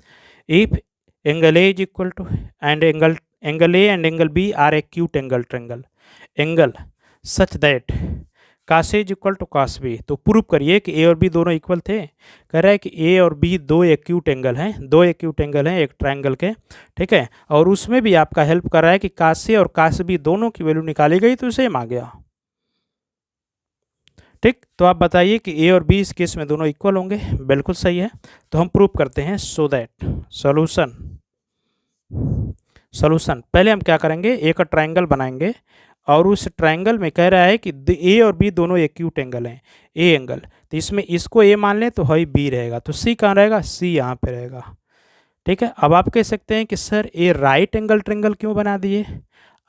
If angle A is equal to and angle A and angle B are acute angle triangle angle such that cos A is equal to cos B, तो प्रूव करिए कि ए और बी दोनों इक्वल थे। कह रहा है कि ए और बी दो एक्यूट एंगल हैं, एक ट्रायंगल के, ठीक है, और उसमें भी आपका हेल्प कर रहा है कि कास ए और कास बी दोनों की वैल्यू निकाली गई तो सेम आ गया, ठीक। तो आप बताइए कि ए और बी इस केस में दोनों इक्वल होंगे, बिल्कुल सही है। तो हम प्रूव करते हैं। सो दैट सॉल्यूशन पहले हम क्या करेंगे, ए का ट्रायंगल बनाएंगे और उस ट्रायंगल में कह रहा है कि ए और बी दोनों एक्यूट एंगल हैं, ए एंगल, तो इसमें इसको ए मान लें तो हाई बी रहेगा, तो सी कहाँ रहेगा, सी यहाँ पे रहेगा, ठीक है। अब आप कह सकते हैं कि सर ए राइट एंगल ट्रायंगल क्यों बना दिए,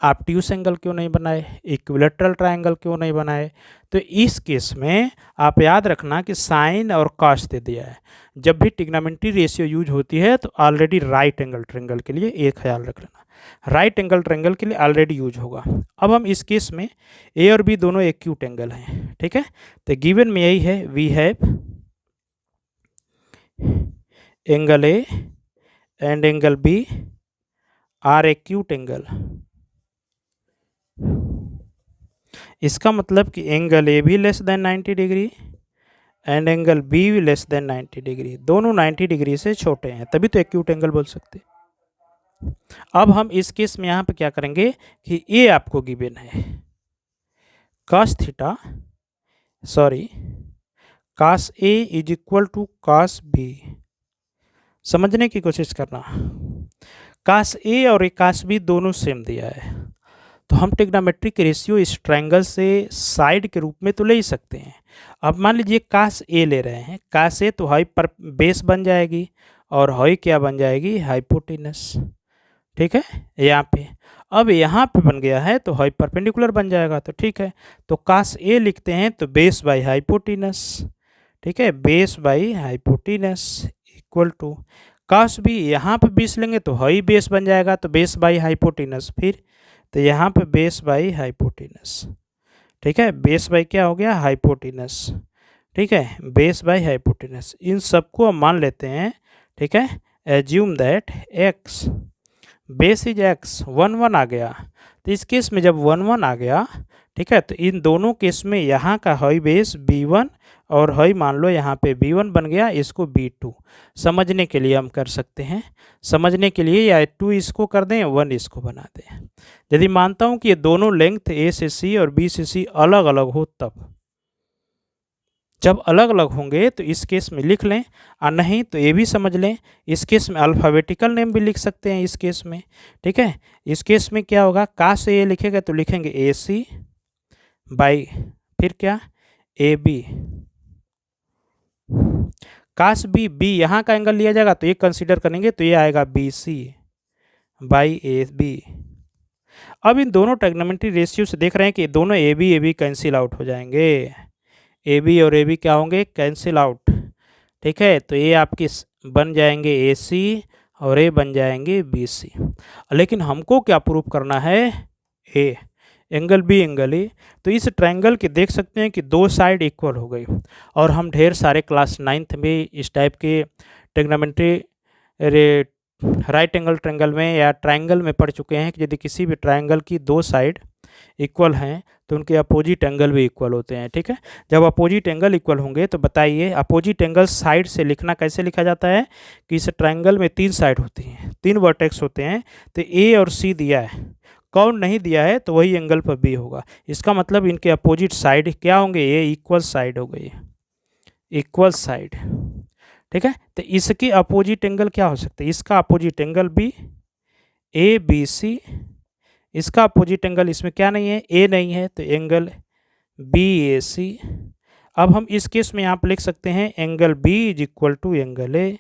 ऑब्ट्यूस एंगल क्यों नहीं बनाए, इक्विलैटरल ट्रायंगल क्यों नहीं बनाए। तो इस केस में आप याद रखना कि साइन और कॉस दे दिया है। जब भी ट्रिग्नोमेट्री रेशियो यूज होती है तो ऑलरेडी राइट एंगल ट्रायंगल के लिए एक ख्याल रख लेना, राइट एंगल ट्रायंगल के लिए ऑलरेडी यूज होगा। अब हम इस केस में ए और बी दोनों एक्यूट एंगल हैं, ठीक है। तो गिवन में यही है, we have angle A and angle B are acute angle. इसका मतलब कि एंगल ए भी less than 90 degree and angle B भी लेस देन 90 डिग्री, दोनों 90 डिग्री से छोटे हैं, तभी तो एक्यूट एंगल बोल सकते हैं। अब हम इस केस में यहाँ पे क्या करेंगे कि ए आपको गिवन है, cos A is equal to cos B. समझने की कोशिश करना, कास ए और कास बी दोनों सेम दिया है, तो हम ट्रिग्नोमेट्रिक रेशियो इस ट्रायंगल से साइड के रूप में तो ले ही सकते हैं। अब मान लीजिए कास ए ले रहे हैं, कास ए तो हाई पर बेस बन जाएगी और हाई क्या बन जाएगी, हाइपोटेनस, ठीक है। यहाँ पे अब यहाँ पे बन गया है तो हाई परपेंडिकुलर बन जाएगा, तो ठीक है। तो कास ए लिखते हैं तो बेस बाई हाइपोटेनस, ठीक है, base by hypotenuse equal to cos B, यहाँ पे 20 लेंगे तो हाई बेस बन जाएगा, तो बेस बाई हाइपोटेनस, फिर तो यहाँ पे बेस बाई हाइपोटेनस, ठीक है, बेस बाई क्या हो गया, हाइपोटेनस, ठीक है, बेस बाई हाइपोटेनस, इन सबको हम मान लेते हैं। ठीक है, assume that x, base is x, 1 1 आ गया। तो इस केस में जब 1 1 आ गया, ठीक है, तो इन दोनों केस में यहाँ का हाई बेस b1 और हाई मान लो यहाँ पे b1 बन गया, इसको b2 समझने के लिए हम कर सकते हैं। समझने के लिए या 2 इसको कर दें, 1 इसको बना दें। यदि मानता हूँ कि ये दोनों लेंथ a से c और b से c अलग अलग हो, तब जब अलग अलग होंगे तो इस केस में लिख लें, और नहीं तो ये भी समझ लें, इस केस में अल्फ़ाबेटिकल नेम भी लिख सकते हैं इस केस में। ठीक है, इस केस में क्या होगा, का से ये लिखेगा तो लिखेंगे ए सी बाई फिर क्या ए बी, काश बी, बी यहाँ का एंगल लिया जाएगा तो ये कंसीडर करेंगे तो ये आएगा B C by A B. अब इन दोनों ट्रिग्नोमेट्री रेशियो से देख रहे हैं कि दोनों ए बी कैंसिल आउट हो जाएंगे, ए बी और ए बी क्या होंगे, कैंसिल आउट। ठीक है, तो ये आपकी बन जाएंगे ए सी और ए बन जाएंगे बी सी। लेकिन हमको क्या प्रूव करना है, A angle B angle A. तो इस ट्रायंगल के देख सकते हैं कि दो साइड इक्वल हो गई, और हम ढेर सारे क्लास 9th में इस टाइप के ट्रिग्नोमेट्री राइट एंगल ट्रायंगल में या ट्रायंगल में पढ़ चुके हैं कि यदि किसी भी ट्रायंगल की दो साइड इक्वल हैं तो उनके अपोजिट एंगल भी इक्वल होते हैं। ठीक है, जब अपोजिट एंगल इक्वल होंगे तो बताइए अपोजिट एंगल साइड से लिखना कैसे लिखा जाता है, कि इस ट्रायंगल में 3 साइड होती हैं, 3 वर्टेक्स होते हैं, तो ए और सी दिया है, कौन नहीं दिया है तो वही एंगल पर बी होगा। इसका मतलब इनके अपोजिट साइड क्या होंगे, ये इक्वल साइड हो गई, इक्वल साइड। ठीक है, तो इसके अपोजिट एंगल क्या हो सकते हैं, इसका opposite angle B, A B C, इसका अपोजिट एंगल इसमें क्या नहीं है, ए नहीं है, तो एंगल बी ए सी। अब हम इस केस में यहाँ पर लिख सकते हैं angle B is equal to angle A.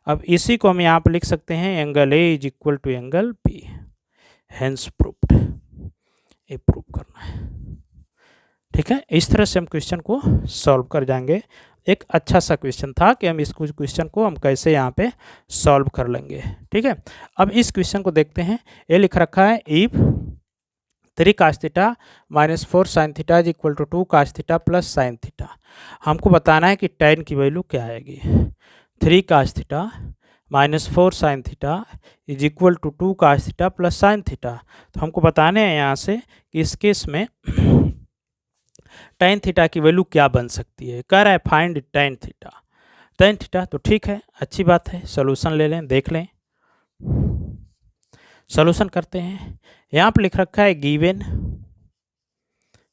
अब इसी को हम यहाँ पर लिख सकते हैं angle A is equal to angle B, hence proved. ये प्रूव करना है। ठीक है, इस तरह से हम क्वेश्चन को सॉल्व कर जाएंगे। एक अच्छा सा क्वेश्चन था कि हम इस क्वेश्चन को हम कैसे यहाँ पे सॉल्व कर लेंगे। ठीक है, अब इस क्वेश्चन को देखते हैं। ये लिख रखा है if 3 cos theta minus 4 sin theta is equal to 2 cos theta plus sin theta. हमको बताना है कि tan की वैल्यू क्या आएगी। 3 cos theta minus 4 sin theta is equal to 2 cos theta plus sin theta. तो हमको बताने हैं यहाँ से कि इस केस में tan थीटा की वैल्यू क्या बन सकती है। कह रहा है find tan theta, tan theta. तो ठीक है, अच्छी बात है, सोल्यूशन ले लें, देख लें, सोल्यूशन करते हैं। यहाँ पर लिख रखा है गिवन,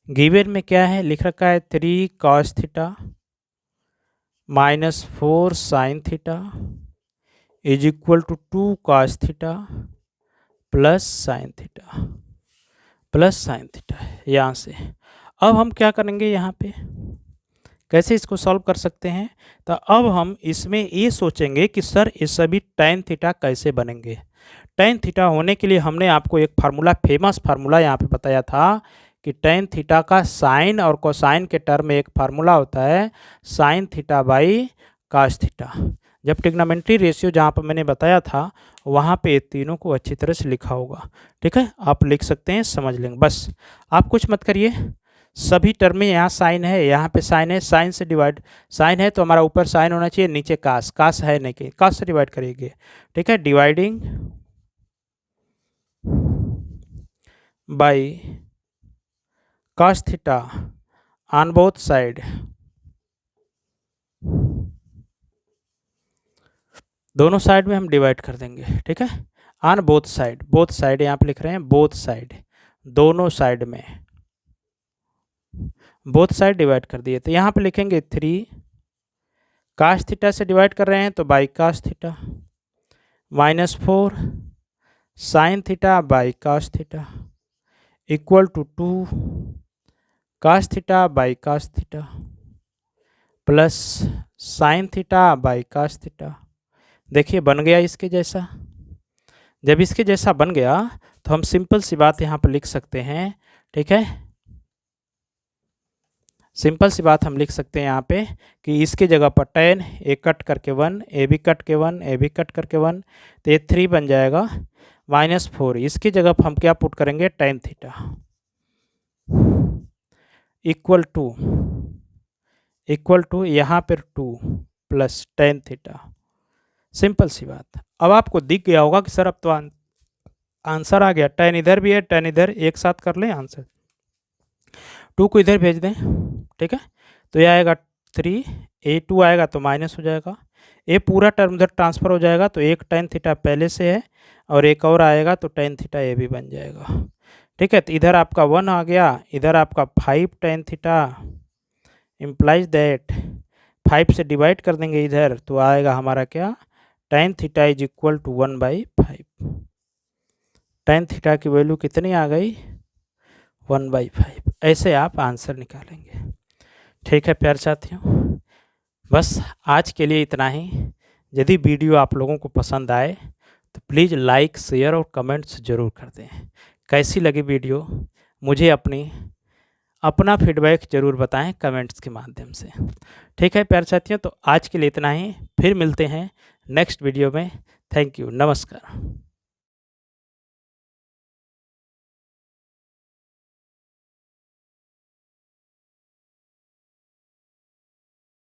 गिवन में क्या है लिख रखा है 3 cos theta minus 4 sin theta is equal to 2 cos theta plus sin theta, plus sin theta यहाँ से। अब हम क्या करेंगे, यहाँ पे कैसे इसको सॉल्व कर सकते हैं। तो अब हम इसमें ये सोचेंगे कि सर ये सभी tan थीटा कैसे बनेंगे। tan थीटा होने के लिए हमने आपको एक फार्मूला, फेमस फार्मूला यहाँ पे बताया था कि tan थीटा का साइन और कोसाइन के टर्म में एक फार्मूला होता है sine theta by cos theta. जब ट्रिग्नोमेट्री रेशियो जहाँ पर मैंने बताया था वहाँ पे ये तीनों को अच्छी तरह से लिखा होगा। ठीक है, आप लिख सकते हैं, समझ लेंगे, बस आप कुछ मत करिए। सभी टर्म में यहाँ साइन है, यहाँ पे साइन है, साइन से डिवाइड, साइन है तो हमारा ऊपर साइन होना चाहिए, नीचे कास, कास है नहीं कि कास से डिवाइड करेंगे। ठीक है, dividing by cos theta on both side, दोनों साइड में हम डिवाइड कर देंगे। ठीक है, on both side, both side यहाँ पे लिख रहे हैं बोथ साइड, दोनों साइड में, बोथ साइड डिवाइड कर दिए। तो यहाँ पे लिखेंगे 3 कास थीटा से डिवाइड कर रहे हैं तो by cos theta minus 4 sine theta by cos theta equal to 2 cos theta by cos theta plus sine theta by cos theta. देखिए बन गया इसके जैसा। जब इसके जैसा बन गया तो हम सिंपल सी बात यहाँ पर लिख सकते हैं। ठीक है, सिंपल सी बात हम लिख सकते हैं यहाँ पे कि इसके जगह पर tan ए कट करके 1, ए बी कट के 1, ए बी कट करके 1, तो ये 3 बन जाएगा माइनस 4। इसकी जगह पर हम क्या पुट करेंगे, tan theta equal to equal to यहाँ पर 2 प्लस टेन थीटा। सिंपल सी बात। अब आपको दिख गया होगा कि सर अब तो आंसर आ गया, टेन इधर भी है टेन इधर, एक साथ कर लें आंसर। 2 को इधर भेज दें, ठीक है, तो यह आएगा 3, A2 आएगा तो माइनस हो जाएगा, ये पूरा टर्म उधर ट्रांसफ़र हो जाएगा, तो एक टेन थीटा पहले से है और एक और आएगा तो टेन थीटा ये भी बन जाएगा, ठीक है। तो इधर आपका 1 आ गया, इधर आपका 5 टेन थीटा, इम्प्लाइज दैट 5 से डिवाइड कर देंगे इधर तो आएगा हमारा क्या, tan theta is equal to 1/5। Tan theta की वैल्यू कितनी आ गई, 1/5। ऐसे आप आंसर निकालेंगे, ठीक है प्यारे साथियों। बस आज के लिए इतना ही। यदि वीडियो आप लोगों को पसंद आए तो प्लीज़ लाइक शेयर और कमेंट्स ज़रूर कर दें। कैसी लगी वीडियो मुझे अपना फीडबैक ज़रूर बताएं कमेंट्स के माध्यम से, ठीक है प्यारे साथियों। तो आज के लिए इतना ही, फिर मिलते हैं नेक्स्ट वीडियो में। थैंक यू, नमस्कार।